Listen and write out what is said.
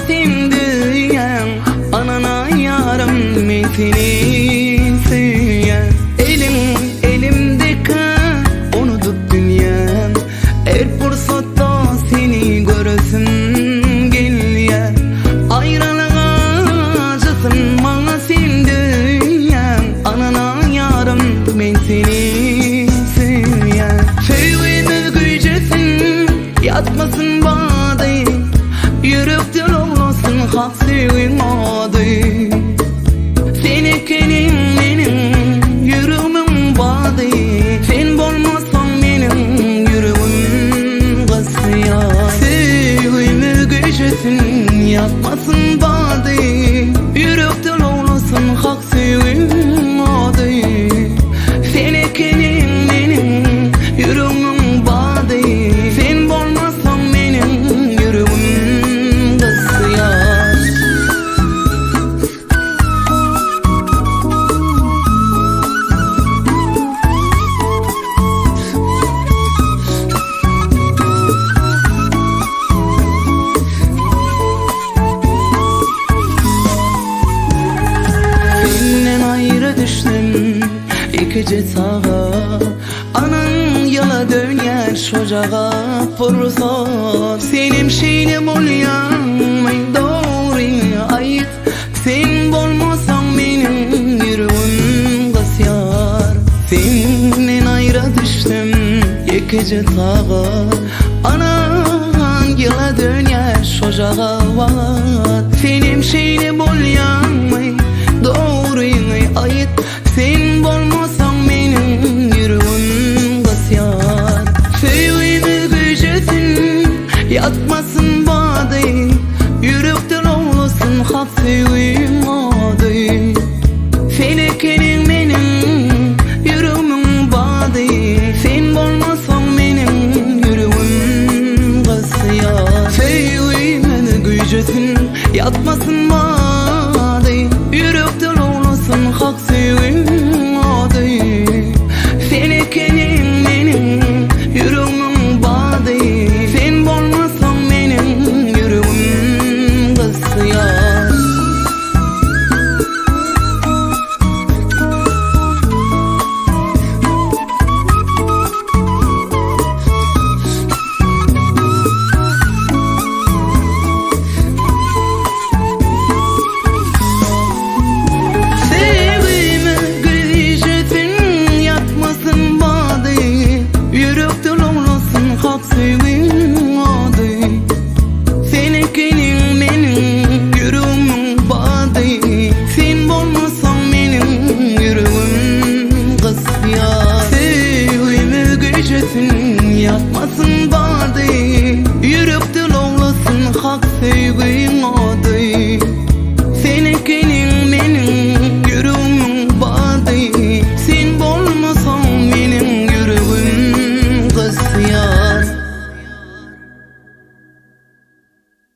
sen diyen anana yarım men seni seyen elimdeki onu tut dünyam her fırsatta seni göresim gelyen ayrılığa acısın bana sen diyen anana yarım men seni seyen sevgimi gücesin yatmasın bana yürekte olmasın hak sevgin adı seni kenim benim yüreğimin badı sen bolmasan benim yüreğim kısıyor sevgimi gücesin yatmasın bana yürekte olmasın hak sevgin adı seni kenim benim yüreğimin badı sen bolmasan benim yüreğim kısıyor. Senden ayrı düştüm ikice sağa anan yola döner çocuğa fırsat senim şeyim olyan doğru ayıp sen bolmasan benim yüreğim kısıyor senden ayrı düştüm ikice sağa anan yola döner çocuğa var senim şeyim olyan doğru ayıp sen bolmasan benim yüreğim kısıyor sevgimi gücesin yatmasın bana yürekten olmasın hak sevgim adı seni kenim benim yüreğimin badı sen bolmasan benim yüreğim kısıyor sevgimi gücesin yatmasın bana yürekten olmasın hak sevgim